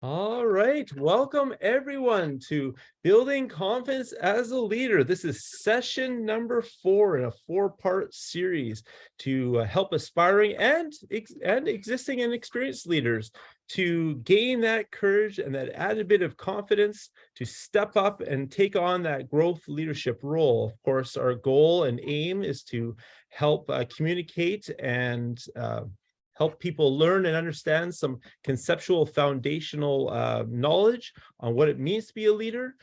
All right, welcome everyone to Building Confidence as a Leader. This is session number 4 in a 4-part series to help aspiring and existing and experienced leaders to gain that courage and that added bit of confidence to step up and take on that growth leadership role. Of course, our goal and aim is to help communicate and help people learn and understand some conceptual foundational knowledge on what it means to be a leader.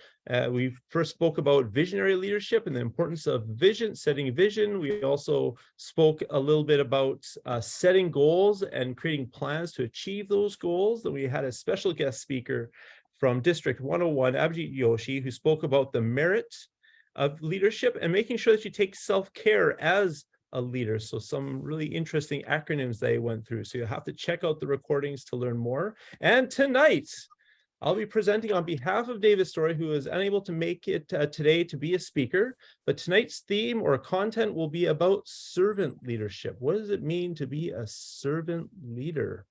We first spoke about visionary leadership and the importance of vision, setting vision. We also spoke a little bit about setting goals and creating plans to achieve those goals. Then we had a special guest speaker from District 101, Abhijit Yoshi, who spoke about the merit of leadership and making sure that you take self-care as a leader. So some really interesting acronyms they went through. So you'll have to check out the recordings to learn more. And tonight, I'll be presenting on behalf of David Story, who is unable to make it today to be a speaker. But tonight's theme or content will be about servant leadership. What does it mean to be a servant leader?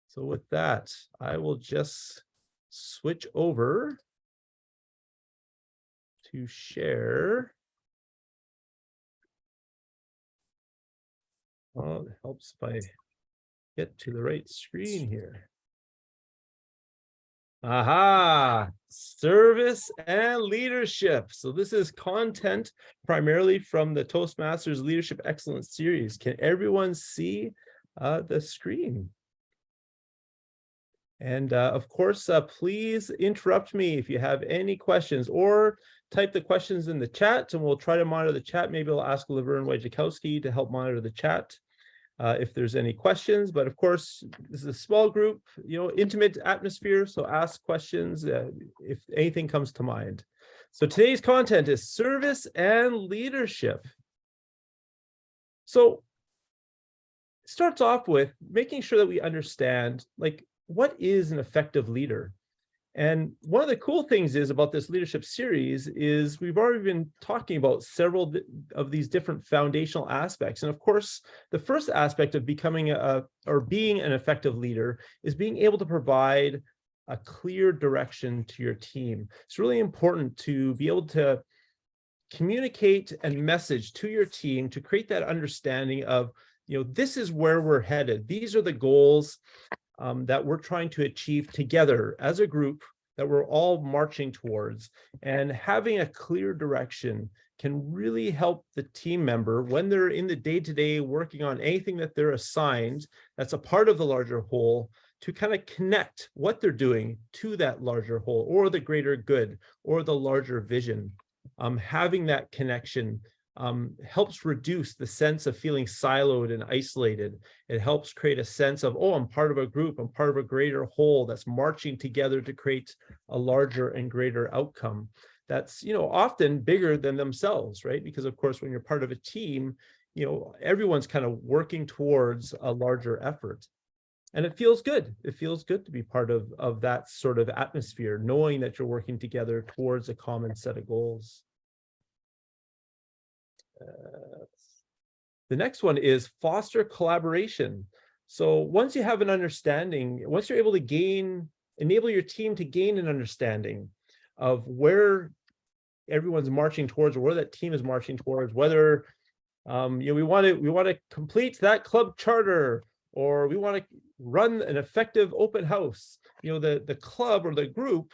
So with that, I will just switch over to share. Well, it helps if I get to the right screen here. Aha, service and leadership. So this is content primarily from the Toastmasters Leadership Excellence Series. Can everyone see the screen? And of course, please interrupt me if you have any questions or type the questions in the chat and we'll try to monitor the chat. Maybe I'll ask Laverne Wojciechowski to help monitor the chat if there's any questions. But of course, this is a small group, intimate atmosphere. So ask questions if anything comes to mind. So today's content is service and leadership. So it starts off with making sure that we understand, what is an effective leader? And one of the cool things is about this leadership series is we've already been talking about several of these different foundational aspects. And of course, the first aspect of becoming being an effective leader is being able to provide a clear direction to your team. It's really important to be able to communicate and message to your team to create that understanding of, this is where we're headed. These are the goals that we're trying to achieve together as a group that we're all marching towards. And having a clear direction can really help the team member when they're in the day-to-day working on anything that they're assigned that's a part of the larger whole, to kind of connect what they're doing to that larger whole or the greater good or the larger vision. Having that connection helps reduce the sense of feeling siloed and isolated. It helps create a sense of, I'm part of a group, I'm part of a greater whole that's marching together to create a larger and greater outcome that's, often bigger than themselves, right? Because of course, when you're part of a team, everyone's kind of working towards a larger effort. And it feels good. It feels good to be part of that sort of atmosphere, knowing that you're working together towards a common set of goals. The next one is foster collaboration. So once you have an understanding, once you're able to enable your team to gain an understanding of where everyone's marching towards or where that team is marching towards, whether we want to complete that club charter, or we want to run an effective open house. The club or the group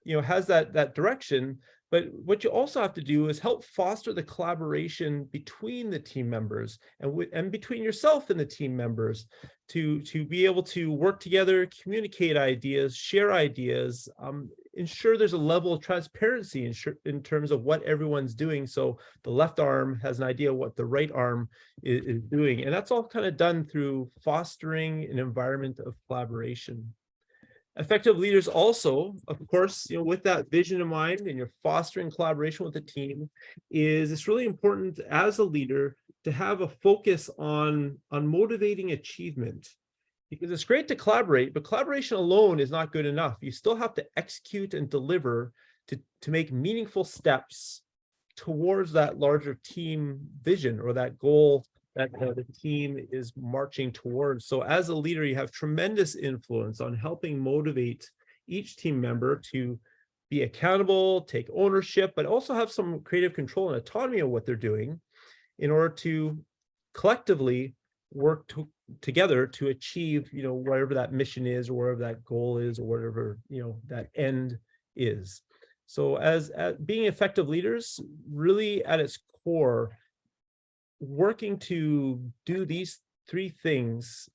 has that direction. But what you also have to do is help foster the collaboration between the team members and between yourself and the team members to be able to work together, communicate ideas, share ideas, ensure there's a level of transparency in terms of what everyone's doing. So the left arm has an idea what the right arm is doing. And that's all kind of done through fostering an environment of collaboration. Effective leaders also, of course, with that vision in mind and you're fostering collaboration with the team, it's really important as a leader to have a focus on motivating achievement. Because it's great to collaborate, but collaboration alone is not good enough. You still have to execute and deliver to make meaningful steps towards that larger team vision or that goal that the team is marching towards. So as a leader, you have tremendous influence on helping motivate each team member to be accountable, take ownership, but also have some creative control and autonomy of what they're doing in order to collectively work together to achieve, whatever that mission is, or whatever that goal is, or whatever, that end is. So as being effective leaders, really at its core, working to do these three things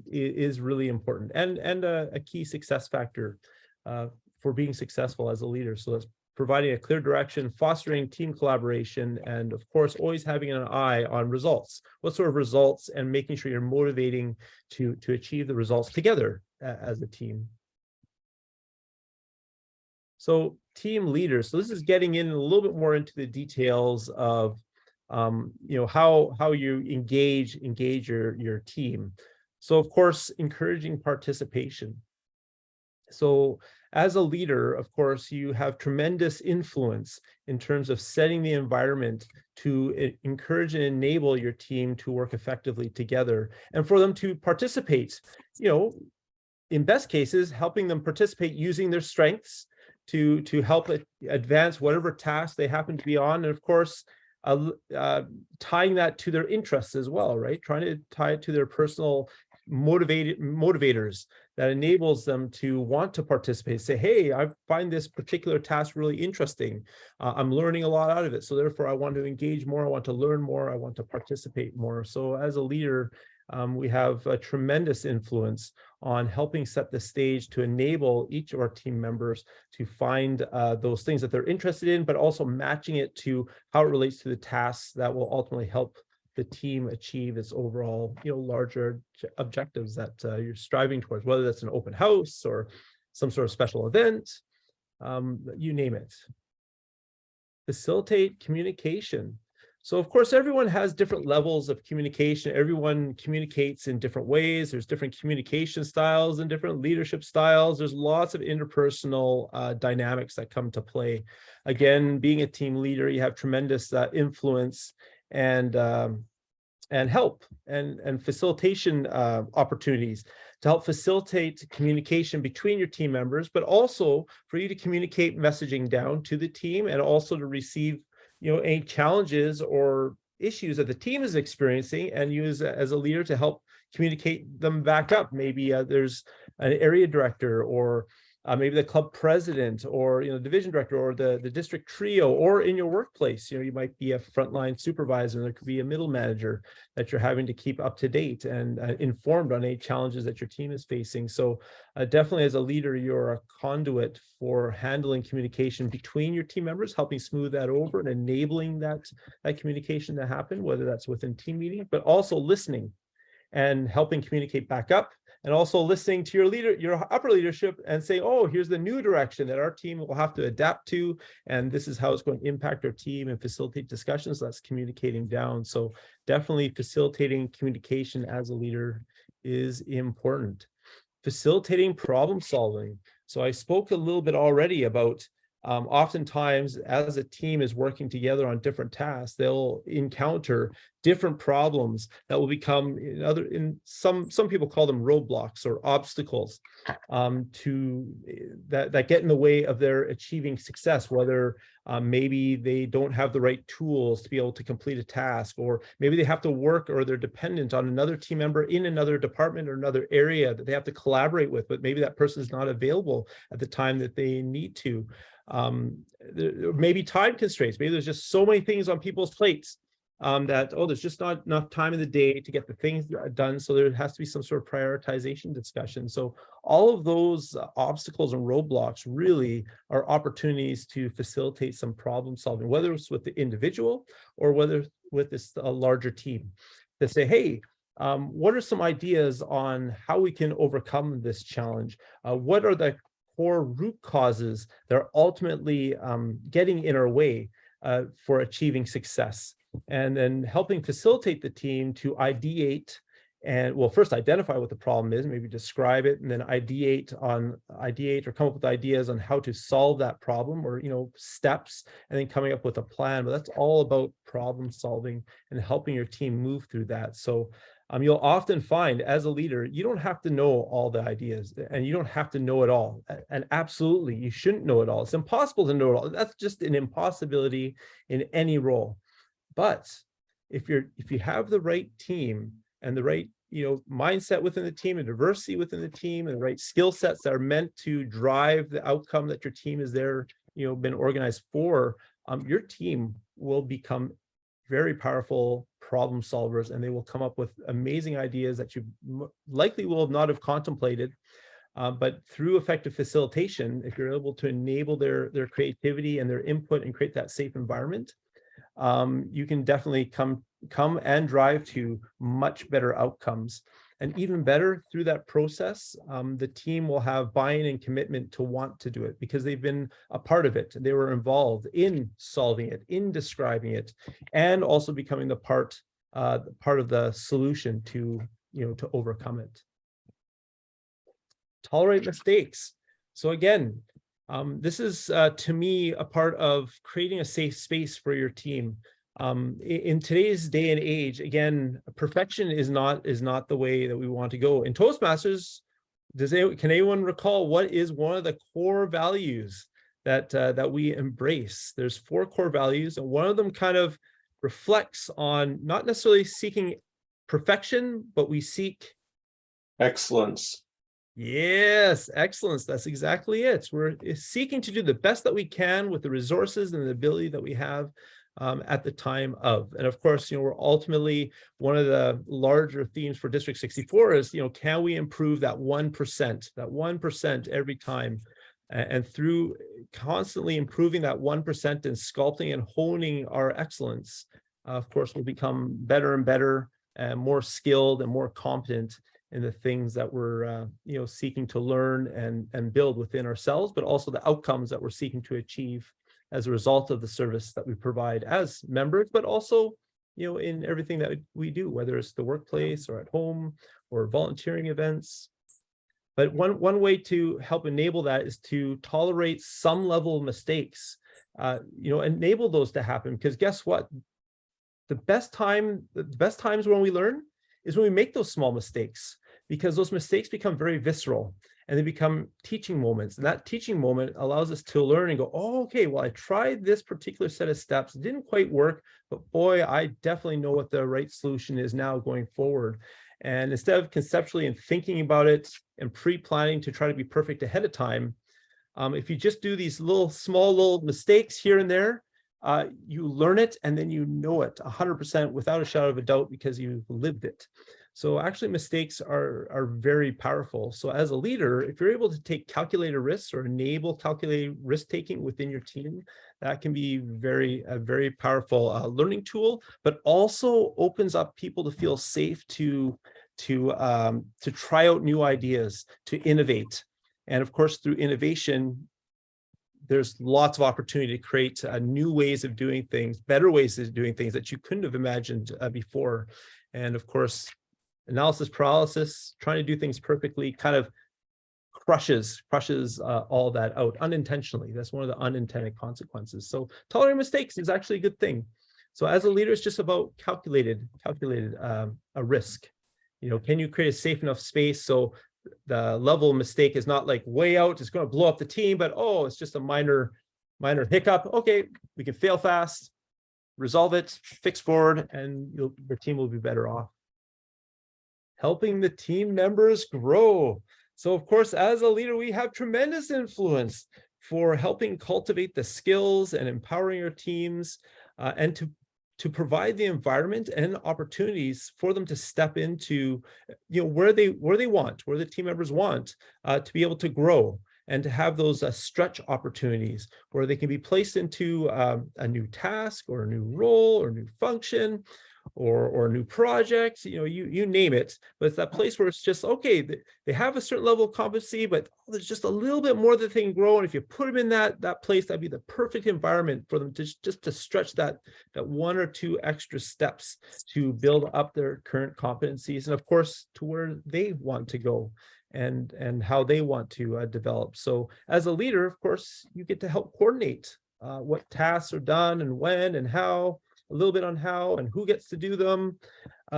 is really important, and a key success factor for being successful as a leader. So that's providing a clear direction, fostering team collaboration, and of course, always having an eye on results. What sort of results, and making sure you're motivating to achieve the results together as a team. So team leaders. So this is getting in a little bit more into the details of how you engage your team. So of course, encouraging participation. So as a leader, of course, you have tremendous influence in terms of setting the environment to encourage and enable your team to work effectively together, and for them to participate, in best cases, helping them participate using their strengths to help advance whatever task they happen to be on. And of course, tying that to their interests as well, right? Trying to tie it to their personal motivators that enables them to want to participate. Say, hey, I find this particular task really interesting. I'm learning a lot out of it. So therefore, I want to engage more. I want to learn more. I want to participate more. So as a leader, we have a tremendous influence on helping set the stage to enable each of our team members to find those things that they're interested in, but also matching it to how it relates to the tasks that will ultimately help the team achieve its overall, larger objectives that you're striving towards, whether that's an open house or some sort of special event, you name it. Facilitate communication. So of course, everyone has different levels of communication. Everyone communicates in different ways. There's different communication styles and different leadership styles. There's lots of interpersonal dynamics that come to play. Again, being a team leader, you have tremendous influence and help and facilitation opportunities to help facilitate communication between your team members, but also for you to communicate messaging down to the team, and also to receive any challenges or issues that the team is experiencing, and use as a leader to help communicate them back up. Maybe there's an area director, or maybe the club president, or division director, or the district trio, or in your workplace, you might be a frontline supervisor, and there could be a middle manager that you're having to keep up to date and informed on any challenges that your team is facing. So definitely as a leader, you're a conduit for handling communication between your team members, helping smooth that over and enabling that communication to happen, whether that's within team meetings, but also listening and helping communicate back up, and also listening to your upper leadership, and say, oh, here's the new direction that our team will have to adapt to, and this is how it's going to impact our team, and facilitate discussions. That's communicating down. So definitely facilitating communication as a leader is important. Facilitating problem solving. So I spoke a little bit already about oftentimes, as a team is working together on different tasks, they'll encounter different problems that will become some people call them roadblocks or obstacles that get in the way of their achieving success, whether maybe they don't have the right tools to be able to complete a task, or maybe they have to work, or they're dependent on another team member in another department or another area that they have to collaborate with, but maybe that person is not available at the time that they need to. Maybe time constraints. Maybe there's just so many things on people's plates that, there's just not enough time in the day to get the things done. So there has to be some sort of prioritization discussion. So all of those obstacles and roadblocks really are opportunities to facilitate some problem solving, whether it's with the individual or whether with a larger team, to say, hey, what are some ideas on how we can overcome this challenge? What are the core root causes that are ultimately getting in our way for achieving success? And then helping facilitate the team to ideate And well, first identify what the problem is, maybe describe it, and then ideate or come up with ideas on how to solve that problem, or steps, and then coming up with a plan. But that's all about problem solving and helping your team move through that. So you'll often find, as a leader, you don't have to know all the ideas, and you don't have to know it all. And absolutely, you shouldn't know it all. It's impossible to know it all. That's just an impossibility in any role. But if you have the right team and the right mindset within the team, and diversity within the team, and the right skill sets that are meant to drive the outcome that your team is there, been organized for, your team will become very powerful problem solvers, and they will come up with amazing ideas that you likely will not have contemplated. But through effective facilitation, if you're able to enable their creativity and their input and create that safe environment, you can definitely come and drive to much better outcomes. And even better, through that process, the team will have buy-in and commitment to want to do it, because they've been a part of it. They were involved in solving it, in describing it, and also becoming the part of the solution to overcome it. Tolerate mistakes. So again, this is to me a part of creating a safe space for your team. In today's day and age, again, perfection is not the way that we want to go. In Toastmasters, can anyone recall what is one of the core values that we embrace? There's 4 core values, and one of them kind of reflects on not necessarily seeking perfection, but we seek excellence. Yes, excellence. That's exactly it. We're seeking to do the best that we can with the resources and the ability that we have at the time of. And of course, we're ultimately, one of the larger themes for District 64 is, can we improve that 1% every time? And through constantly improving that 1% and sculpting and honing our excellence, of course, we'll become better and better and more skilled and more competent in the things that we're seeking to learn and build within ourselves, but also the outcomes that we're seeking to achieve as a result of the service that we provide as members, but also in everything that we do, whether it's the workplace or at home or volunteering events. But one way to help enable that is to tolerate some level of mistakes, enable those to happen, because guess what? The best times when we learn is when we make those small mistakes, because those mistakes become very visceral and they become teaching moments. And that teaching moment allows us to learn and go, oh, okay, well, I tried this particular set of steps. It didn't quite work, but boy, I definitely know what the right solution is now going forward. And instead of conceptually and thinking about it and pre-planning to try to be perfect ahead of time, if you just do these small little mistakes here and there, you learn it, and then you know it 100% without a shadow of a doubt, because you've lived it. So actually, mistakes are very powerful. So as a leader, if you're able to take calculated risks or enable calculated risk taking within your team, that can be a very powerful learning tool, but also opens up people to feel safe to try out new ideas, to innovate. And of course, through innovation, there's lots of opportunity to create new ways of doing things, better ways of doing things that you couldn't have imagined before. And of course, analysis paralysis, trying to do things perfectly, kind of crushes all that out unintentionally. That's one of the unintended consequences. So tolerating mistakes is actually a good thing. So as a leader, it's just about calculated a risk. Can you create a safe enough space so the level of mistake is not like way out, it's going to blow up the team, but oh, it's just a minor hiccup. Okay, we can fail fast, resolve it, fix forward, and your team will be better off. Helping the team members grow. So of course, as a leader, we have tremendous influence for helping cultivate the skills and empowering our teams, and to provide the environment and opportunities for them to step into, where the team members want to be able to grow, and to have those stretch opportunities where they can be placed into a new task or a new role or new function, or a new project, you name it, but it's that place where it's just, okay, they have a certain level of competency, but there's just a little bit more that they can grow. And if you put them in that place, that'd be the perfect environment for them to just to stretch that one or two extra steps to build up their current competencies, and of course to where they want to go and how they want to develop. So as a leader, of course, you get to help coordinate what tasks are done and when and how, a little bit on how and who gets to do them.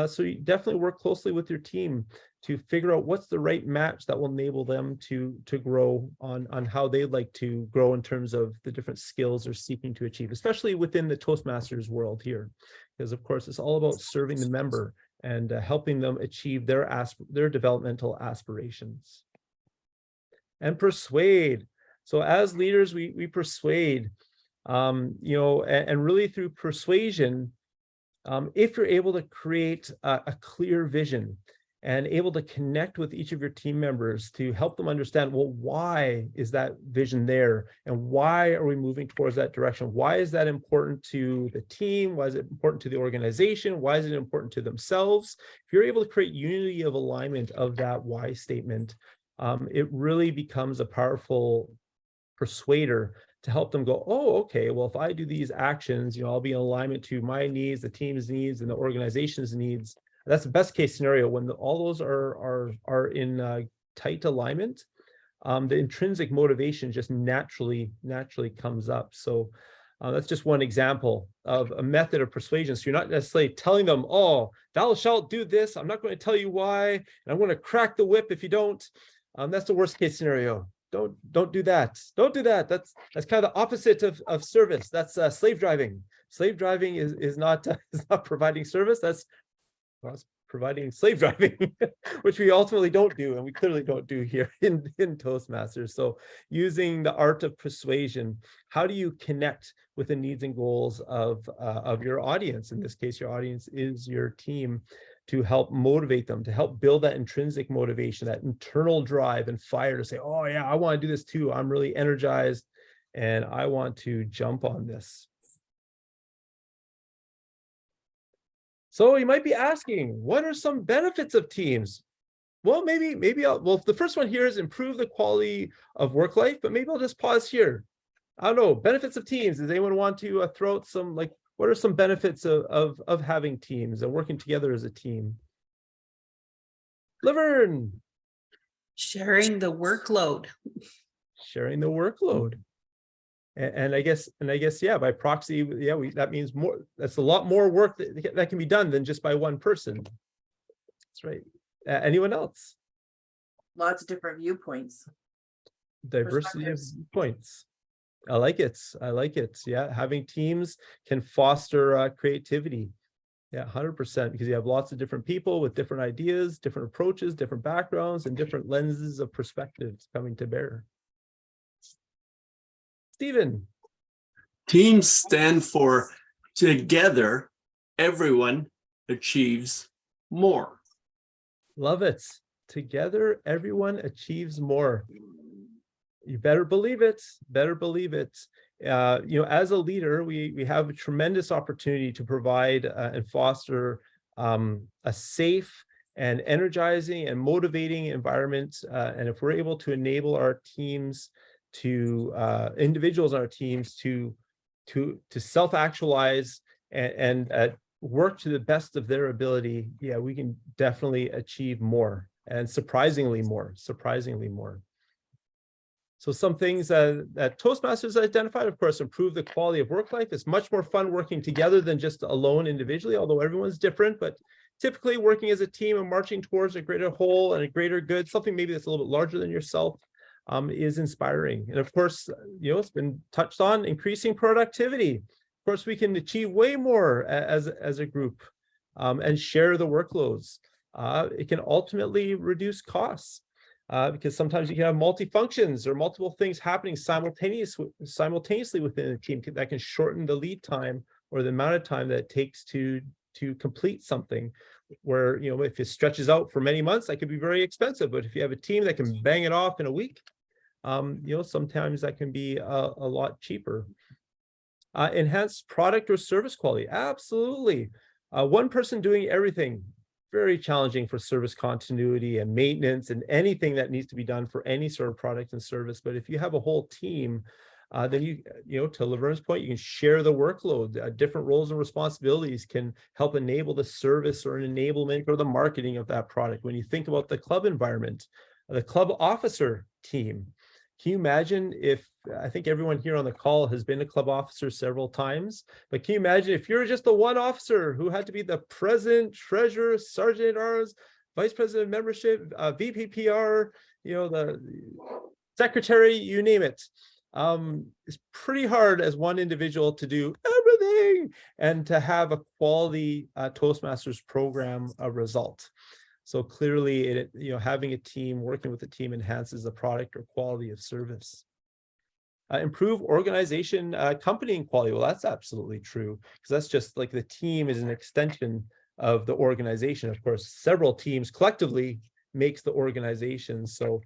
So you definitely work closely with your team to figure out what's the right match that will enable them to grow on how they'd like to grow in terms of the different skills they're seeking to achieve, especially within the Toastmasters world here, because of course it's all about serving the member and helping them achieve their developmental aspirations. And persuade. So as leaders, we persuade, and really through persuasion, if you're able to create a clear vision and able to connect with each of your team members to help them understand, well, why is that vision there? And why are we moving towards that direction? Why is that important to the team? Why is it important to the organization? Why is it important to themselves? If you're able to create unity of alignment of that why statement, it really becomes a powerful persuader to help them go, oh, okay, well, if I do these actions, I'll be in alignment to my needs, the team's needs, and the organization's needs. That's the best case scenario when all those are in tight alignment. The intrinsic motivation just naturally comes up. So that's just one example of a method of persuasion. So you're not necessarily telling them, oh, thou shalt do this. I'm not going to tell you why, and I'm going to crack the whip if you don't. That's the worst case scenario. Don't do that. Don't do that. That's kind of the opposite of service. That's slave driving. Slave driving is not providing service. That's providing slave driving, which we ultimately don't do, and we clearly don't do here in Toastmasters. So using the art of persuasion, how do you connect with the needs and goals of your audience? In this case, your audience is your team, to help motivate them, to help build that intrinsic motivation, that internal drive and fire to say, oh yeah, I want to do this too. I'm really energized and I want to jump on this. So you might be asking, what are some benefits of teams? Well, maybe the first one here is improve the quality of work life, but maybe I'll just pause here. I don't know, benefits of teams. Does anyone want to throw out some, like, what are some benefits of having teams and working together as a team? Laverne. Sharing the workload. Sharing the workload. And I guess, yeah, by proxy, yeah, that means more. That's a lot more work that can be done than just by one person. That's right. Anyone else? Lots of different viewpoints. Diversity of points. I like it. Yeah, having teams can foster creativity. Yeah, 100%, because you have lots of different people with different ideas, different approaches, different backgrounds, and different lenses of perspectives coming to bear. Stephen. Teams stand for together, everyone achieves more. Love it. Together, everyone achieves more. You better believe it. Better believe it. As a leader, we have a tremendous opportunity to provide and foster a safe and energizing and motivating environment. And if we're able to enable our teams to individuals on our teams to self-actualize and work to the best of their ability, yeah, we can definitely achieve more, and surprisingly more. So some things that Toastmasters identified, of course, improve the quality of work life. It's much more fun working together than just alone individually, although everyone's different, but typically working as a team and marching towards a greater whole and a greater good, something maybe that's a little bit larger than yourself, is inspiring. And of course, it's been touched on, increasing productivity. Of course, we can achieve way more as a group and share the workloads. It can ultimately reduce costs. Because sometimes you can have multi-functions or multiple things happening simultaneously within a team that can shorten the lead time or the amount of time that it takes to complete something. Where, if it stretches out for many months, that could be very expensive. But if you have a team that can bang it off in a week, sometimes that can be a lot cheaper. Enhanced product or service quality. Absolutely. One person doing everything, very challenging for service continuity and maintenance and anything that needs to be done for any sort of product and service. But if you have a whole team, then to Laverne's point, you can share the workload. Different roles and responsibilities can help enable the service or an enablement or the marketing of that product. When you think about the club environment, the club officer team, can you imagine if, I think everyone here on the call has been a club officer several times, but can you imagine if you're just the one officer who had to be the president, treasurer, sergeant at arms, vice president of membership, VPPR, the secretary, you name it. It's pretty hard as one individual to do everything and to have a quality Toastmasters program result. So clearly, having a team, working with a team enhances the product or quality of service. Improve organization, company and quality. Well, that's absolutely true, because that's just like the team is an extension of the organization. Of course, several teams collectively makes the organization. So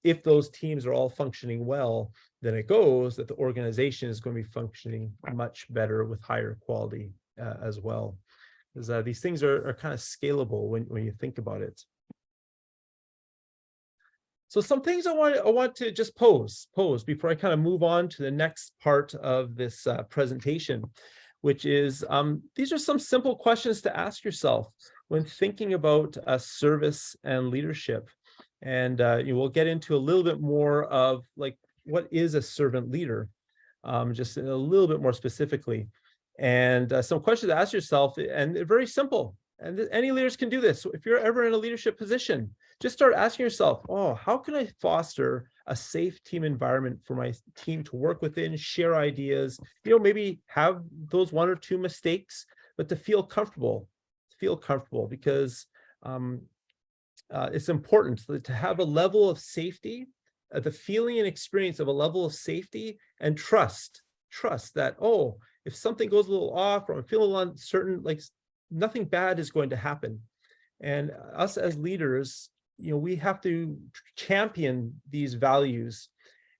if those teams are all functioning well, then it goes that the organization is going to be functioning much better with higher quality as well. Because these things are kind of scalable when you think about it. So some things I want to just pose before I kind of move on to the next part of this presentation, which is these are some simple questions to ask yourself when thinking about service and leadership. And we'll get into a little bit more of like, what is a servant leader, just a little bit more specifically. And some questions to ask yourself, and they're very simple. And any leaders can do this. So if you're ever in a leadership position, just start asking yourself, how can I foster a safe team environment for my team to work within, share ideas, maybe have those one or two mistakes, but to feel comfortable, because it's important to have a level of safety, the feeling and experience of a level of safety and trust that, if something goes a little off or I'm feeling uncertain, like nothing bad is going to happen. And us as leaders, we have to champion these values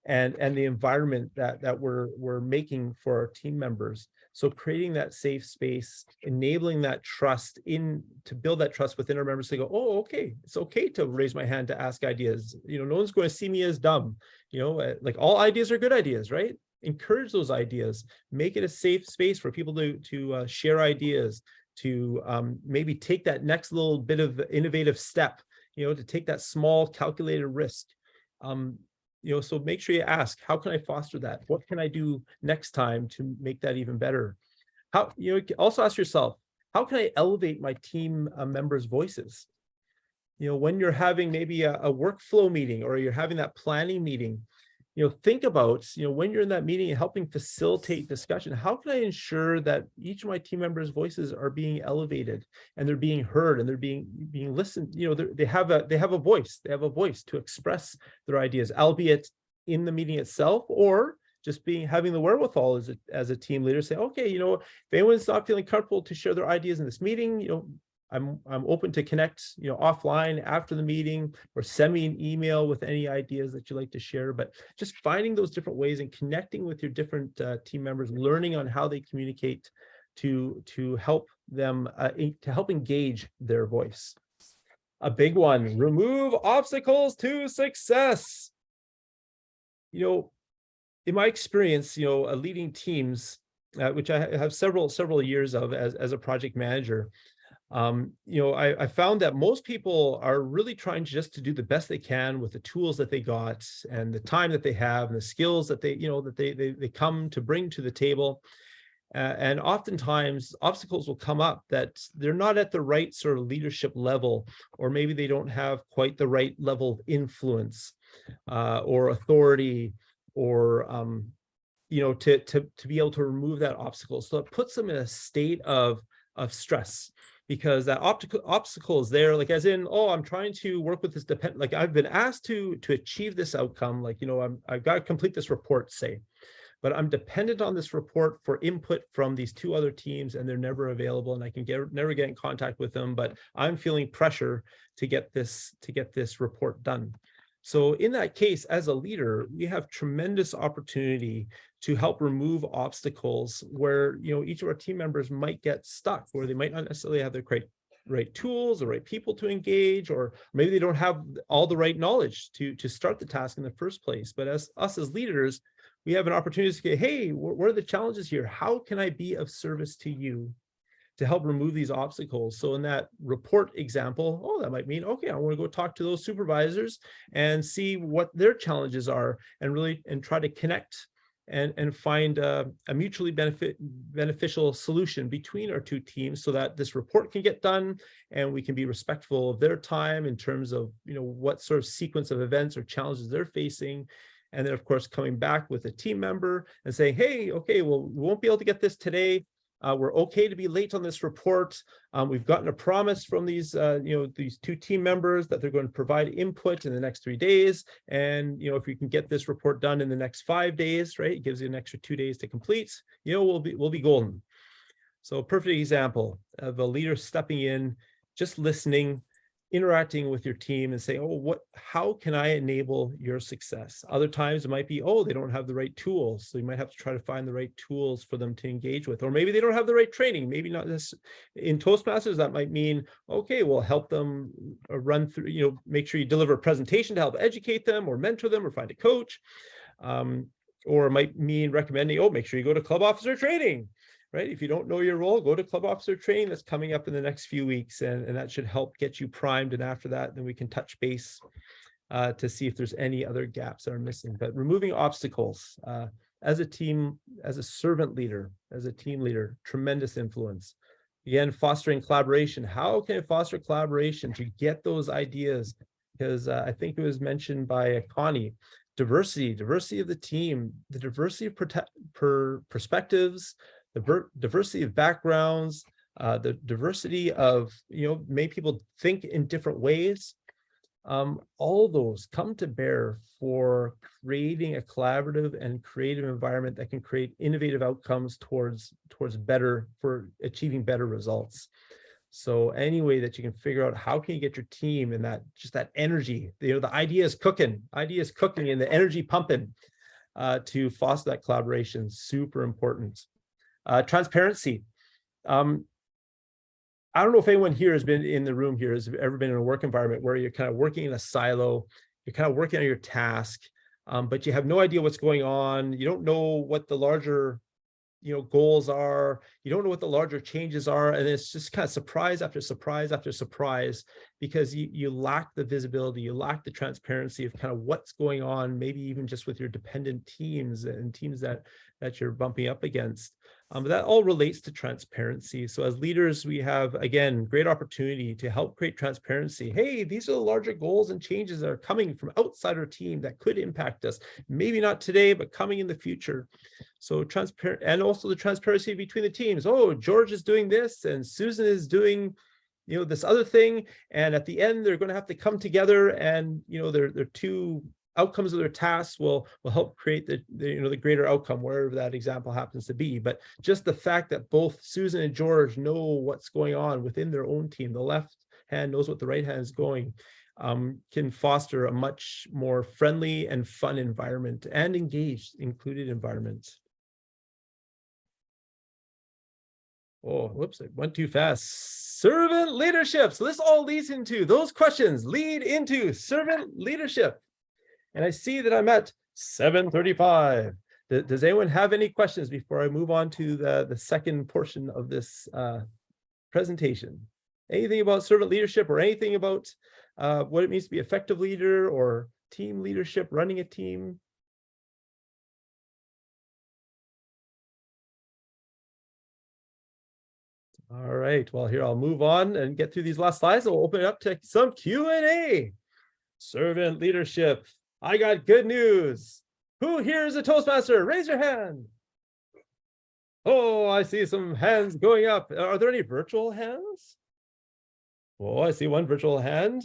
and the environment that we're making for our team members. So creating that safe space, enabling that trust to build that trust within our members to go, okay, it's okay to raise my hand to ask ideas. No one's going to see me as dumb. Like all ideas are good ideas, right? Encourage those ideas, make it a safe space for people to share ideas, to maybe take that next little bit of innovative step, to take that small calculated risk. So make sure you ask, how can I foster that? What can I do next time to make that even better? Also ask yourself, how can I elevate my team members' voices? When you're having maybe a workflow meeting or you're having that planning meeting, think about, when you're in that meeting and helping facilitate discussion, how can I ensure that each of my team members' voices are being elevated and they're being heard and they're being listened? They have a voice to express their ideas, albeit in the meeting itself, or just having the wherewithal as a team leader, say, okay, if anyone's not feeling comfortable to share their ideas in this meeting, I'm open to connect, offline after the meeting, or send me an email with any ideas that you'd like to share. But just finding those different ways and connecting with your different team members, learning on how they communicate to help them to help engage their voice. A big one: remove obstacles to success. In my experience, leading teams, which I have several years of as a project manager. I found that most people are really trying just to do the best they can with the tools that they got and the time that they have and the skills that they come to bring to the table. And oftentimes obstacles will come up that they're not at the right sort of leadership level, or maybe they don't have quite the right level of influence or authority, or to be able to remove that obstacle. So it puts them in a state of stress, because that obstacle is there, like as in, I'm trying to work with this like I've been asked to achieve this outcome, like, I've got to complete this report, say, but I'm dependent on this report for input from these two other teams, and they're never available, and I can never get in contact with them, but I'm feeling pressure to get this report done. So in that case, as a leader, we have tremendous opportunity to help remove obstacles where, each of our team members might get stuck, where they might not necessarily have the right tools, the right people to engage, or maybe they don't have all the right knowledge to start the task in the first place. But as leaders, we have an opportunity to say, hey, what are the challenges here? How can I be of service to you to help remove these obstacles? So in that report example, that might mean, okay, I want to go talk to those supervisors and see what their challenges are, and try to connect and find a mutually beneficial solution between our two teams, so that this report can get done and we can be respectful of their time in terms of, what sort of sequence of events or challenges they're facing. And then, of course, coming back with a team member and saying, hey, okay, well, we won't be able to get this today. We're okay to be late on this report. We've gotten a promise from these two team members that they're going to provide input in the next 3 days. And, if you can get this report done in the next 5 days, right, it gives you an extra 2 days to complete, we'll be golden. So a perfect example of a leader stepping in, just listening, interacting with your team and say, how can I enable your success? Other times it might be, they don't have the right tools. So you might have to try to find the right tools for them to engage with, or maybe they don't have the right training. Maybe not this in Toastmasters. That might mean, okay, we'll help them run through, make sure you deliver a presentation to help educate them or mentor them or find a coach. Or it might mean recommending, make sure you go to club officer training. Right? If you don't know your role, go to club officer training that's coming up in the next few weeks, and that should help get you primed. And after that, then we can touch base to see if there's any other gaps that are missing. But removing obstacles as a team, as a servant leader, as a team leader, tremendous influence. Again, fostering collaboration. How can I foster collaboration to get those ideas? Because I think it was mentioned by Connie, diversity of the team, the diversity of perspectives, the diversity of backgrounds, the diversity of, many people think in different ways. All those come to bear for creating a collaborative and creative environment that can create innovative outcomes towards better, for achieving better results. So any way that you can figure out how can you get your team in that energy, the idea is cooking and the energy pumping to foster that collaboration, super important. Transparency. I don't know if anyone here has been in the room here, has ever been in a work environment where you're kind of working in a silo, you're kind of working on your task, but you have no idea what's going on. You don't know what the larger, goals are. You don't know what the larger changes are. And it's just kind of surprise after surprise after surprise, because you lack the visibility, you lack the transparency of kind of what's going on, maybe even just with your dependent teams and teams that you're bumping up against. But that all relates to transparency. So as leaders, we have, again, great opportunity to help create transparency. Hey, these are the larger goals and changes that are coming from outside our team that could impact us. Maybe not today, but coming in the future. So transparent, and also the transparency between the teams. George is doing this and Susan is doing, this other thing. And at the end, they're going to have to come together, and, their two outcomes of their tasks will help create the greater outcome, wherever that example happens to be. But just the fact that both Susan and George know what's going on within their own team, the left hand knows what the right hand is going, can foster a much more friendly and fun environment and engaged, included environment. Whoops, I went too fast. Servant leadership. So this all leads into, those questions lead into servant leadership. And I see that I'm at 7:35. Does anyone have any questions before I move on to the second portion of this presentation? Anything about servant leadership, or anything about what it means to be an effective leader, or team leadership, running a team? All right, well, here I'll move on and get through these last slides. I'll open it up to some Q&A. Servant leadership. I got good news. Who here is a Toastmaster? Raise your hand. I see some hands going up. Are there any virtual hands? I see one virtual hand.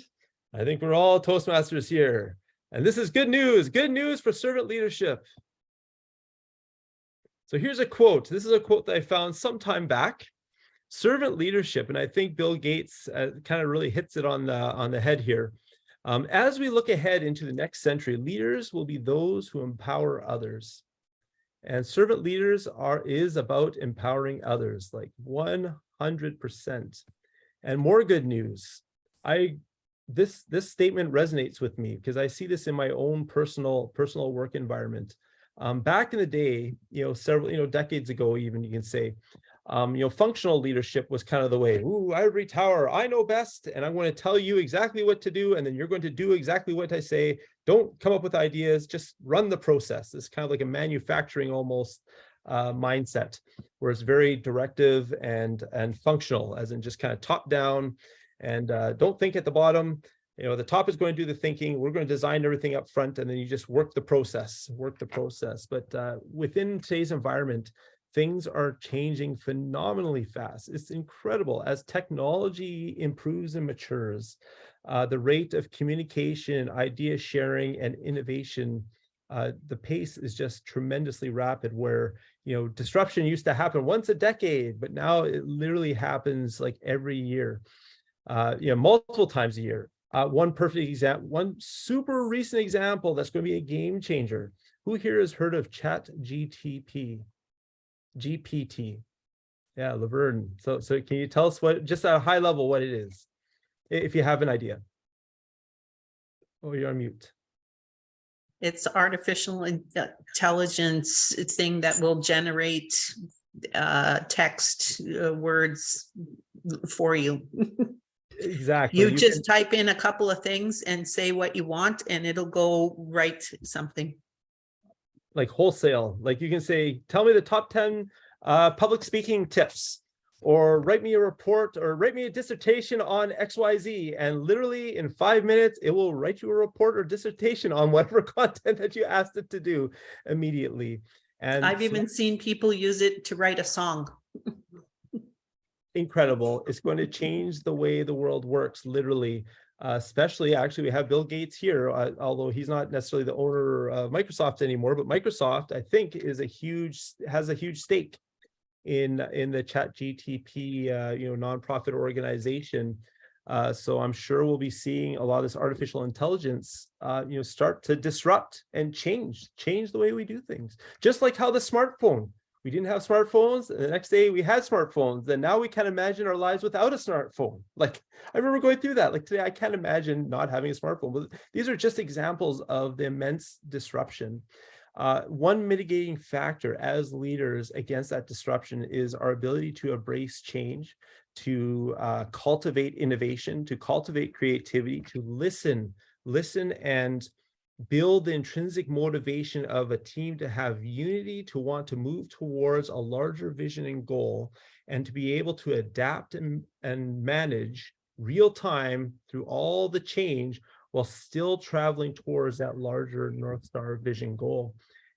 I think we're all Toastmasters here. And this is good news for servant leadership. So here's a quote. This is a quote that I found some time back. Servant leadership, and I think Bill Gates kind of really hits it on the head here. As we look ahead into the next century, leaders will be those who empower others. And servant leaders is about empowering others, like 100%. And more good news. This statement resonates with me because I see this in my own personal work environment. Back in the day, several decades ago, even you can say, functional leadership was kind of the way. Ooh, ivory tower, I know best, and I'm going to tell you exactly what to do, and then you're going to do exactly what I say. Don't come up with ideas, just run the process. It's kind of like a manufacturing almost mindset, where it's very directive and functional, as in just kind of top down, and don't think at the bottom. The top is going to do the thinking. We're going to design everything up front, and then you just work the process. But within today's environment, things are changing phenomenally fast. It's incredible. As technology improves and matures, the rate of communication, idea sharing, and innovation, the pace is just tremendously rapid, where, disruption used to happen once a decade, but now it literally happens like every year, multiple times a year. One perfect example, one super recent example that's going to be a game changer. Who here has heard of GPT? Yeah, Laverne. So can you tell us just at a high level, what it is, if you have an idea? Oh, you're on mute. It's artificial intelligence thing that will generate text words for you. Exactly. You just type in a couple of things and say what you want, and it'll go write something. Like wholesale, like you can say, tell me the top 10 public speaking tips, or write me a report, or write me a dissertation on XYZ, and literally in 5 minutes it will write you a report or dissertation on whatever content that you asked it to do immediately. And I've even seen people use it to write a song. Incredible. It's going to change the way the world works, literally. Especially, actually, we have Bill Gates here, although he's not necessarily the owner of Microsoft anymore, but Microsoft, I think, has a huge stake in the ChatGPT, nonprofit organization. So I'm sure we'll be seeing a lot of this artificial intelligence, start to disrupt and change the way we do things. Just like how the smartphone. We didn't have smartphones, and the next day we had smartphones, and now we can't imagine our lives without a smartphone. Like, I remember going through that. Like today, I can't imagine not having a smartphone. But these are just examples of the immense disruption. One mitigating factor as leaders against that disruption is our ability to embrace change, to cultivate innovation, to cultivate creativity, to listen and build the intrinsic motivation of a team to have unity, to want to move towards a larger vision and goal, and to be able to adapt and manage real time through all the change while still traveling towards that larger North Star vision goal.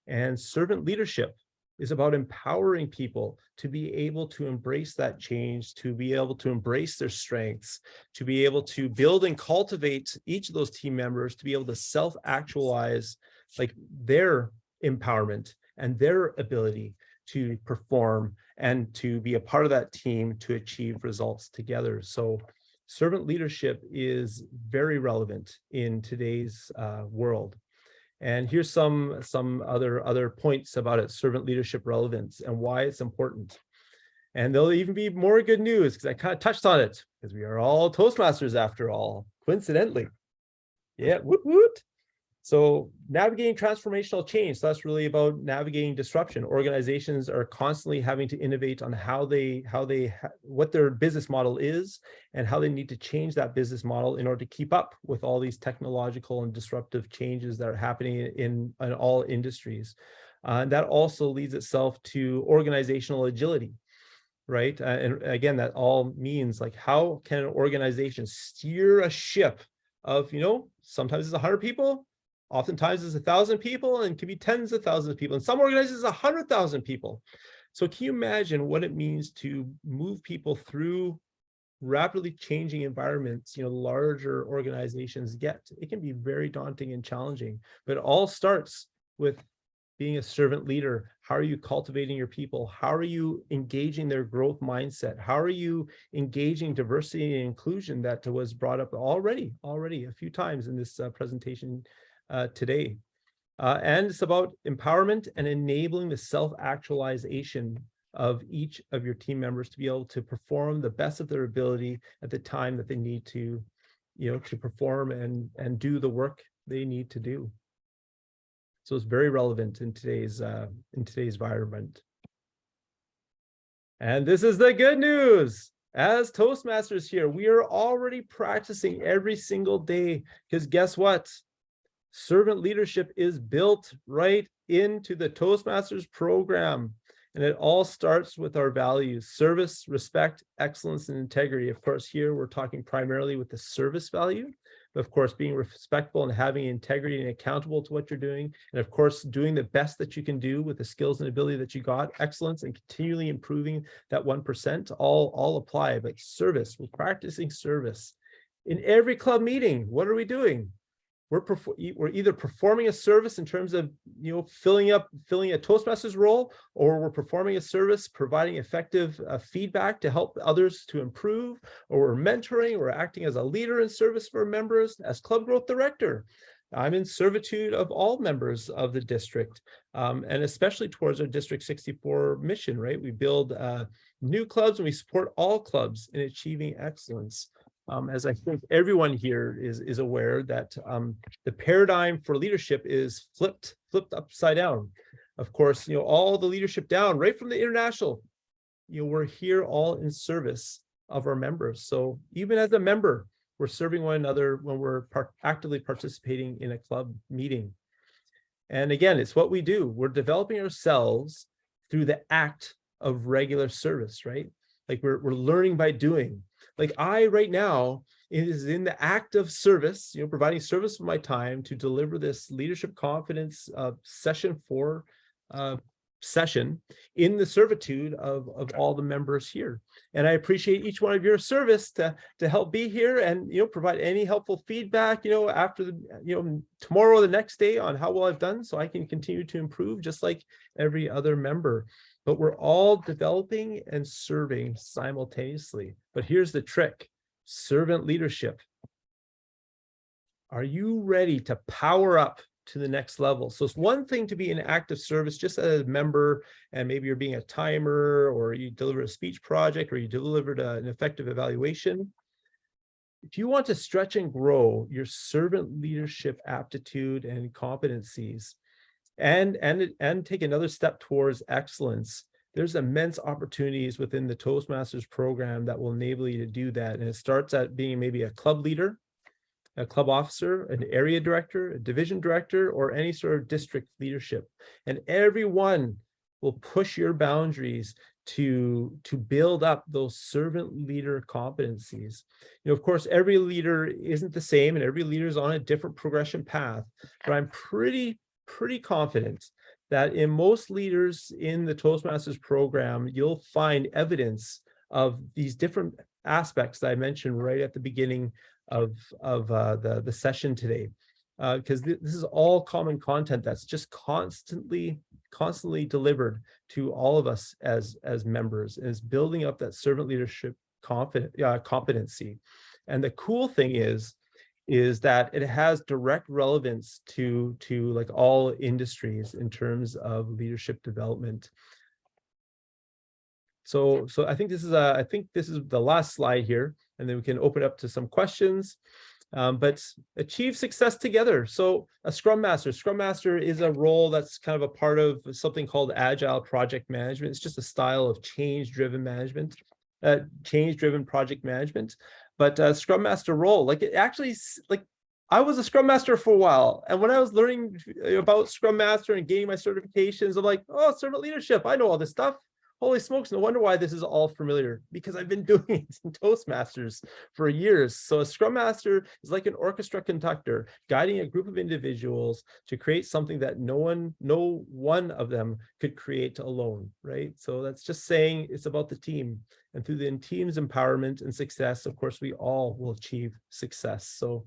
And servant leadership is about empowering people to be able to embrace that change, to be able to embrace their strengths, to be able to build and cultivate each of those team members to be able to self-actualize like their empowerment and their ability to perform and to be a part of that team to achieve results together. So servant leadership is very relevant in today's world. And here's some other points about it, servant leadership relevance and why it's important. And there'll even be more good news because I kind of touched on it, because we are all Toastmasters after all, coincidentally. Yeah, woot woot. So navigating transformational change, so that's really about navigating disruption. Organizations are constantly having to innovate on what their business model is and how they need to change that business model in order to keep up with all these technological and disruptive changes that are happening in all industries. And that also leads itself to organizational agility, right? And again, that all means like, how can an organization steer a ship of, sometimes it's 100 people, oftentimes it's 1,000 people, and it can be tens of thousands of people. In some organizations, 100,000 people. So can you imagine what it means to move people through rapidly changing environments, larger organizations get? It can be very daunting and challenging, but it all starts with being a servant leader? How are you cultivating your people? How are you engaging their growth mindset? How are you engaging diversity and inclusion that was brought up already a few times in this presentation today? And it's about empowerment and enabling the self-actualization of each of your team members to be able to perform the best of their ability at the time that they need to, to perform and do the work they need to do. So it's very relevant in today's environment. And this is the good news. As Toastmasters here, we are already practicing every single day, because guess what? Servant leadership is built right into the Toastmasters program. And it all starts with our values: service, respect, excellence, and integrity. Of course, here we're talking primarily with the service value. But of course, being respectful and having integrity and accountable to what you're doing. And of course, doing the best that you can do with the skills and ability that you got. Excellence and continually improving that 1%, all apply. But service, we're practicing service. In every club meeting, what are we doing? We're either performing a service in terms of filling a Toastmasters role, or we're performing a service providing effective feedback to help others to improve, or we're mentoring, or acting as a leader in service for members. As club growth director, I'm in servitude of all members of the district, and especially towards our District 64 mission, right? We build new clubs and we support all clubs in achieving excellence. As I think everyone here is aware that the paradigm for leadership is flipped upside down. Of course, all the leadership down, right from the international, we're here all in service of our members. So even as a member, we're serving one another when we're actively participating in a club meeting. And again, it's what we do. We're developing ourselves through the act of regular service, right? Like we're learning by doing. Like I right now is in the act of service, providing service with my time to deliver this leadership confidence session 4 session in the servitude of all the members here. And I appreciate each one of your service to help be here and provide any helpful feedback after the tomorrow or the next day on how well I've done, so I can continue to improve just like every other member. But we're all developing and serving simultaneously. But here's the trick: servant leadership. Are you ready to power up to the next level? So it's one thing to be in active service just as a member, and maybe you're being a timer, or you deliver a speech project, or you delivered an effective evaluation. If you want to stretch and grow your servant leadership aptitude and competencies, and take another step towards excellence, there's immense opportunities within the Toastmasters program that will enable you to do that. And it starts at being maybe a club leader, a club officer, an area director, a division director, or any sort of district leadership. And everyone will push your boundaries to build up those servant leader competencies. Of course, every leader isn't the same, and every leader is on a different progression path, but I'm pretty confident that in most leaders in the Toastmasters program, you'll find evidence of these different aspects that I mentioned right at the beginning of the session today, because this is all common content that's just constantly delivered to all of us as members, is building up that servant leadership competency. And the cool thing is that it has direct relevance to like all industries in terms of leadership development. So I think this is the last slide here, and then we can open up to some questions. But achieve success together. So a Scrum Master is a role that's kind of a part of something called Agile project management. It's just a style of change-driven management, change-driven project management. But Scrum Master role, like it actually, like I was a Scrum Master for a while, and when I was learning about Scrum Master and gaining my certifications, I'm like, oh, servant leadership, I know all this stuff. Holy smokes, no wonder why this is all familiar, because I've been doing it in Toastmasters for years. So a Scrum Master is like an orchestra conductor, guiding a group of individuals to create something that no one of them could create alone, right? So that's just saying it's about the team. And through the team's empowerment and success, of course, we all will achieve success. So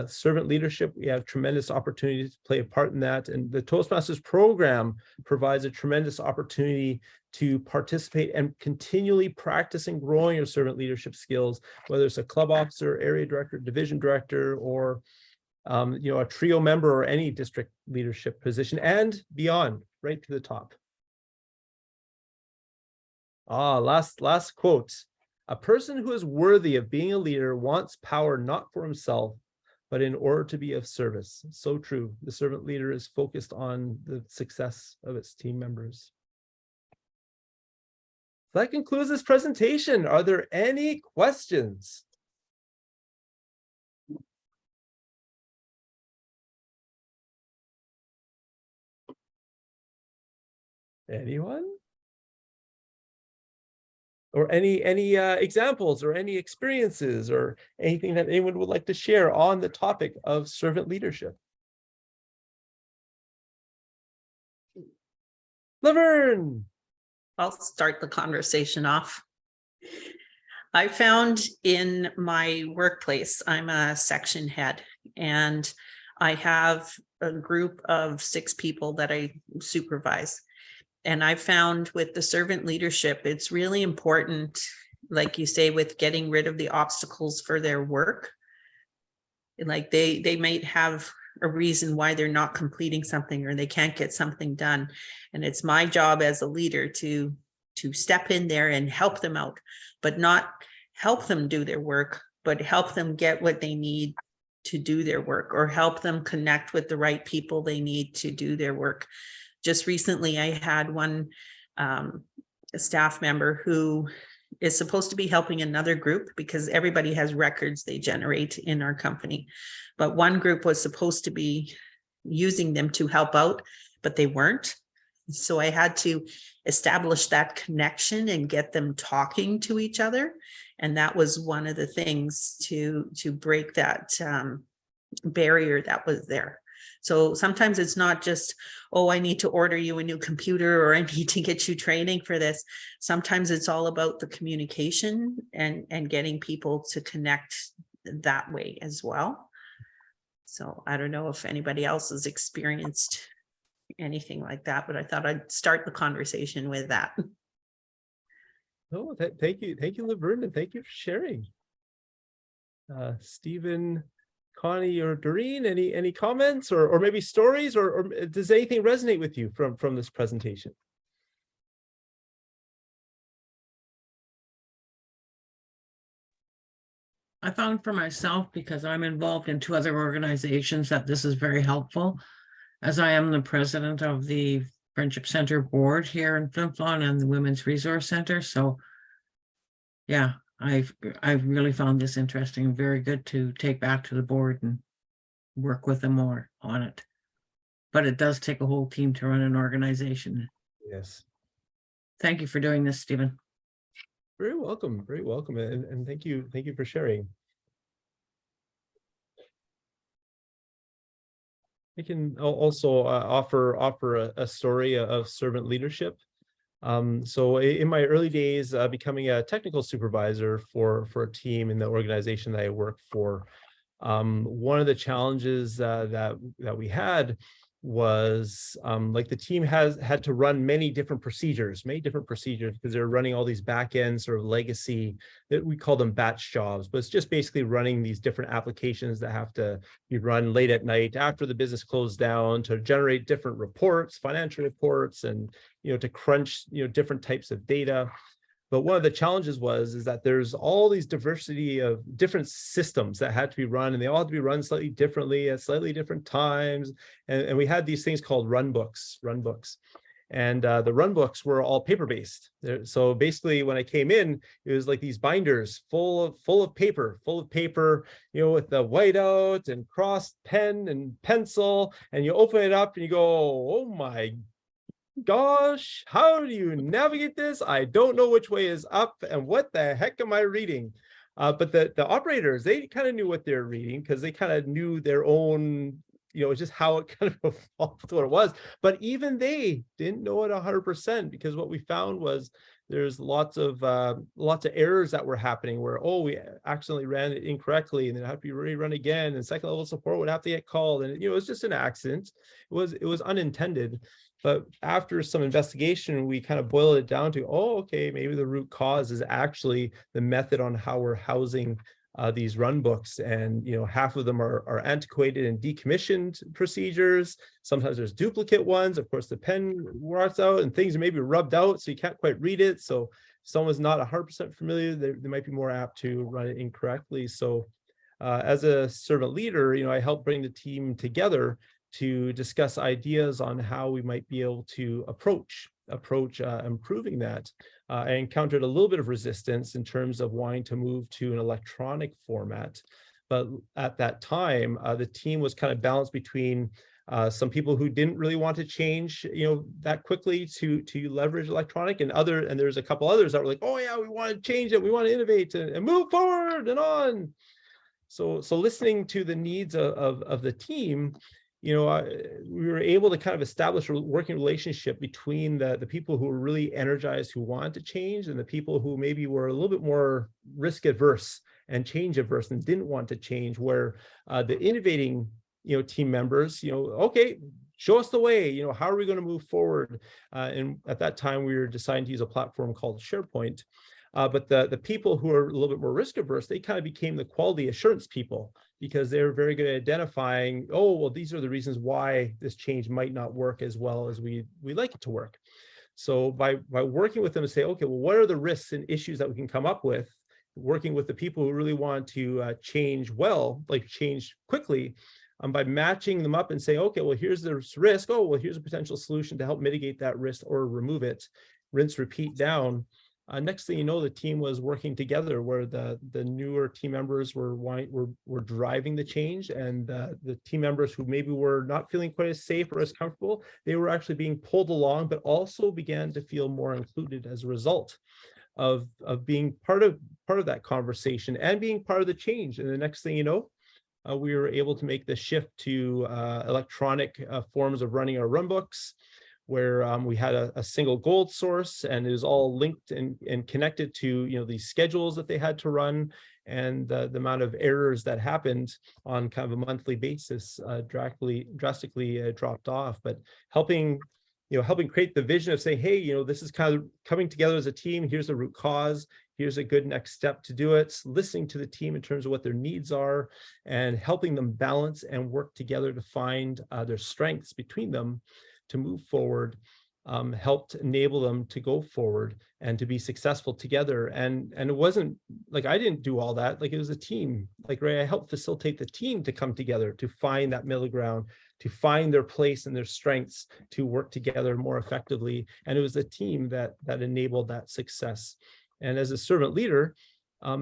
Servant leadership, we have tremendous opportunities to play a part in that. And the Toastmasters program provides a tremendous opportunity to participate and continually practice and growing your servant leadership skills, whether it's a club officer, area director, division director, or a trio member or any district leadership position and beyond, right to the top. Last quote. A person who is worthy of being a leader wants power not for himself, but in order to be of service. So true. The servant leader is focused on the success of its team members. That concludes this presentation. Are there any questions? Anyone? Or any examples or any experiences or anything that anyone would like to share on the topic of servant leadership? Laverne. I'll start the conversation off. I found in my workplace, I'm a section head, and I have a group of 6 people that I supervise. And I found with the servant leadership, it's really important, like you say, with getting rid of the obstacles for their work. Like they might have a reason why they're not completing something or they can't get something done. And it's my job as a leader to step in there and help them out, but not help them do their work, but help them get what they need to do their work, or help them connect with the right people they need to do their work. Just recently, I had one staff member who is supposed to be helping another group because everybody has records they generate in our company. But one group was supposed to be using them to help out, but they weren't. So I had to establish that connection and get them talking to each other. And that was one of the things to break that barrier that was there. So sometimes it's not just, oh, I need to order you a new computer or I need to get you training for this. Sometimes it's all about the communication and getting people to connect that way as well. So I don't know if anybody else has experienced anything like that, but I thought I'd start the conversation with that. Oh, thank you, Laverne, and thank you for sharing. Stephen, Connie, or Doreen, any comments or maybe stories, or does anything resonate with you from this presentation? I found for myself, because I'm involved in 2 other organizations, that this is very helpful, as I am the president of the Friendship Center board here in Flin Flon and the Women's Resource Center. So yeah, I've really found this interesting and very good to take back to the board and work with them more on it. But it does take a whole team to run an organization. Yes. Thank you for doing this, Stephen. Very welcome, and thank you for sharing. I can also offer a story of servant leadership. So in my early days, becoming a technical supervisor for a team in the organization that I work for, one of the challenges that we had was like the team had to run many different procedures because they're running all these back end sort of legacy, that we call them batch jobs, but it's just basically running these different applications that have to be run late at night after the business closed down to generate different reports, financial reports, and to crunch different types of data. But one of the challenges is that there's all these diversity of different systems that had to be run, and they all had to be run slightly differently at slightly different times. And we had these things called run books. And the run books were all paper-based. So basically, when I came in, it was like these binders full of paper, with the whiteout and crossed pen and pencil. And you open it up and you go, oh my gosh, how do you navigate this? I don't know which way is up and what the heck am I reading? But the operators, they kind of knew what they're reading because they kind of knew their own, just how it kind of evolved to what it was. But even they didn't know it 100%, because what we found was there's lots of errors that were happening where, oh, we accidentally ran it incorrectly and then have to be rerun again, and second level support would have to get called, and it was just an accident. It was unintended. But after some investigation, we kind of boiled it down to, oh, okay, maybe the root cause is actually the method on how we're housing these run books. And half of them are antiquated and decommissioned procedures. Sometimes there's duplicate ones. Of course, the pen rots out and things are maybe rubbed out, so you can't quite read it. So if someone's not 100% familiar, they might be more apt to run it incorrectly. So as a servant leader, I help bring the team together to discuss ideas on how we might be able to approach improving that. I encountered a little bit of resistance in terms of wanting to move to an electronic format. But at that time, the team was kind of balanced between some people who didn't really want to change, that quickly to leverage electronic, and there's a couple others that were like, oh yeah, we want to change it, we want to innovate and move forward and on. So listening to the needs of the team, we were able to kind of establish a working relationship between the people who were really energized, who wanted to change, and the people who maybe were a little bit more risk adverse and change averse and didn't want to change, where the innovating, team members, okay, show us the way, how are we going to move forward? And at that time, we were deciding to use a platform called SharePoint. But the people who are a little bit more risk averse, they kind of became the quality assurance people, because they're very good at identifying, oh, well, these are the reasons why this change might not work as well as we like it to work. So by working with them to say, okay, well, what are the risks and issues that we can come up with, working with the people who really want to change well, like change quickly, by matching them up and say, okay, well, here's the risk. Oh, well, here's a potential solution to help mitigate that risk or remove it, rinse, repeat down. Next thing you know, the team was working together, where the newer team members were driving the change, and the team members who maybe were not feeling quite as safe or as comfortable, they were actually being pulled along, but also began to feel more included as a result of being part of that conversation and being part of the change. And the next thing you know, we were able to make the shift to electronic forms of running our run books, where we had a single gold source, and it was all linked and connected to these schedules that they had to run, and the amount of errors that happened on kind of a monthly basis drastically dropped off. But helping create the vision of saying, hey, this is kind of coming together as a team. Here's the root cause. Here's a good next step to do it. Listening to the team in terms of what their needs are, and helping them balance and work together to find their strengths between them to move forward, helped enable them to go forward and to be successful together. And it wasn't like I didn't do all that, like it was a team. Like, right, I helped facilitate the team to come together, to find that middle ground, to find their place and their strengths, to work together more effectively. And it was the team that enabled that success. And as a servant leader, at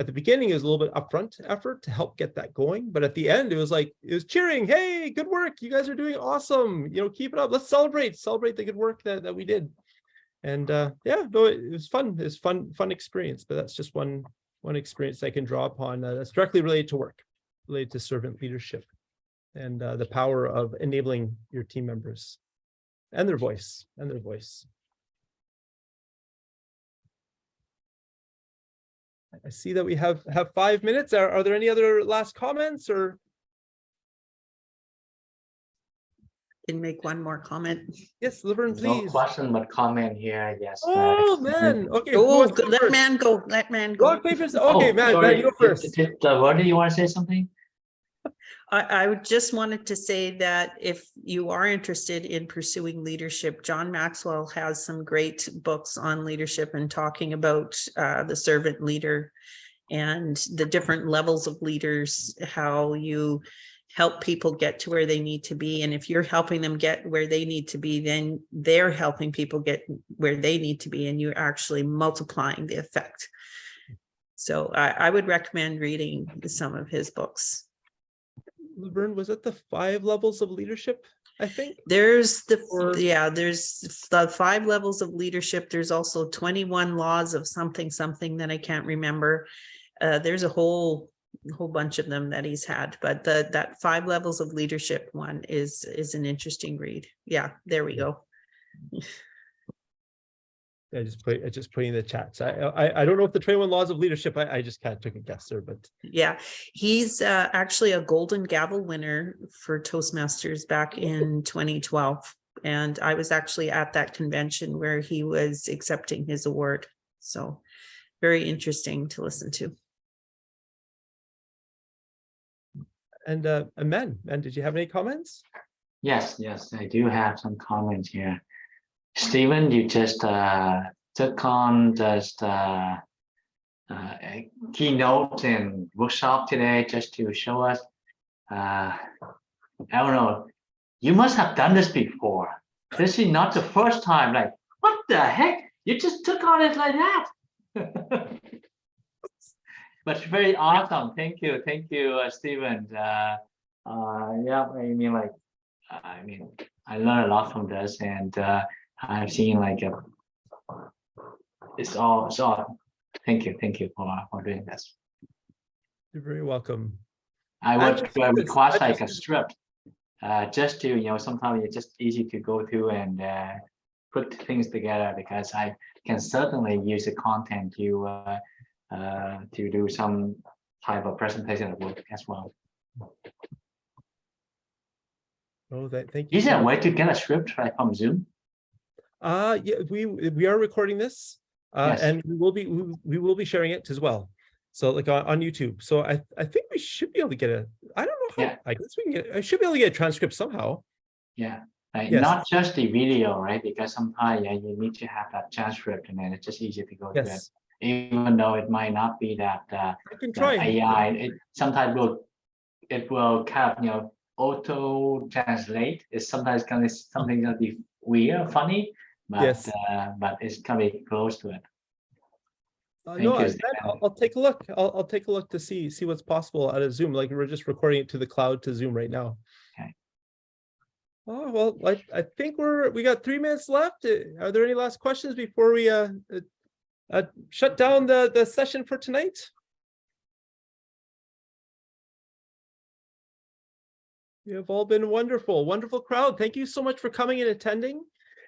the beginning, it was a little bit upfront effort to help get that going, but at the end, it was cheering. Hey, good work! You guys are doing awesome. Keep it up. Let's celebrate the good work that we did. And it was fun. It's fun experience. But that's just one experience I can draw upon that's directly related to work, related to servant leadership, and the power of enabling your team members and their voice. I see that we have 5 minutes. Are there any other last comments, or? Can make one more comment. Yes, Laverne, No please. question, but comment here, I guess. Oh man, okay. who Oh, wants to go let first? man go. Let man go. Rock, paper, scissors. Okay, man, sorry. you go first. What do you want to say something? I just wanted to say that if you are interested in pursuing leadership, John Maxwell has some great books on leadership and talking about the servant leader and the different levels of leaders, how you help people get to where they need to be. And if you're helping them get where they need to be, then they're helping people get where they need to be, and you're actually multiplying the effect. So I would recommend reading some of his books. Laverne, was it the 5 levels of leadership? I think There's there's the 5 levels of leadership. There's also 21 laws of something that I can't remember. There's a whole bunch of them that he's had, but that 5 levels of leadership one is an interesting read. Yeah, there we go. I just put in the chat. So I don't know if the 21 laws of leadership. I just kind of took a guess there, but Yeah, he's actually a golden gavel winner for Toastmasters back in 2012. And I was actually at that convention where he was accepting his award. So very interesting to listen to. and Men, did you have any comments? Yes, I do have some comments here. Stephen, you just took on just a keynote and workshop today just to show us. I don't know. You must have done this before. This is not the first time. Like, what the heck? You just took on it like that. But it's very awesome. Thank you, Stephen. Yeah, I learned a lot from this, and I've seen like it's all. Thank you for doing this. You're very welcome. I would request like a just- script, just to sometimes it's just easy to go through and put things together, because I can certainly use the content to do some type of presentation at work as well. Oh, thank you. Is so there a much. way to get a script right from Zoom? Yeah, we are recording this, Yes. and we will be sharing it as well. So like on YouTube. So I think we should be able to get I don't know how. Yeah. I guess I should be able to get a transcript somehow. Yeah, like Yes. not just the video, right? Because sometimes you need to have that transcript, and then it's just easy to go through it. Yes, Even though it might not be that I can that try. AI, it sometimes will kind of auto translate. It's sometimes something gonna be weird, funny, but Yes. but it's gonna be close to it. No, Thank you, Stephen, I'll take a look. I'll take a look to see what's possible out of Zoom. Like we're just recording it to the cloud to Zoom right now. Okay. Oh, well, I think we got 3 minutes left. Are there any last questions before we shut down the session for tonight? You have all been wonderful crowd. Thank you so much for coming and attending.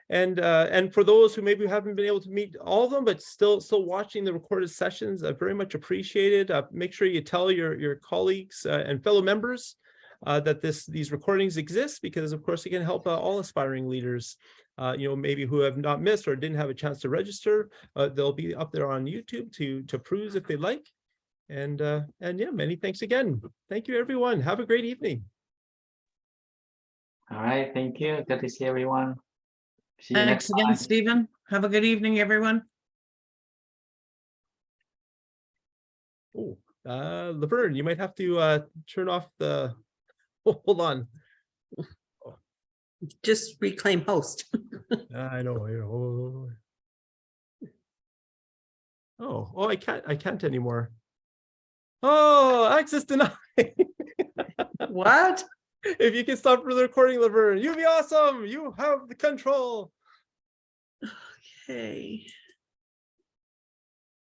And for those who maybe haven't been able to meet all of them, but still watching the recorded sessions, I very much appreciate it. Make sure you tell your colleagues and fellow members that these recordings exist, because of course it can help all aspiring leaders, maybe who have not missed or didn't have a chance to register. They'll be up there on YouTube to peruse if they like. And yeah, many thanks again. Thank you, everyone. Have a great evening. All right, thank you. Good to see everyone. See you Thanks next again, time. Stephen. Have a good evening, everyone. Oh, Laverne, you might have to turn off the. Hold on. Just reclaim host. I know. Oh, I can't anymore. Oh, access denied. What? If you can stop the recording, Laverne, you'd be awesome. You have the control. Okay.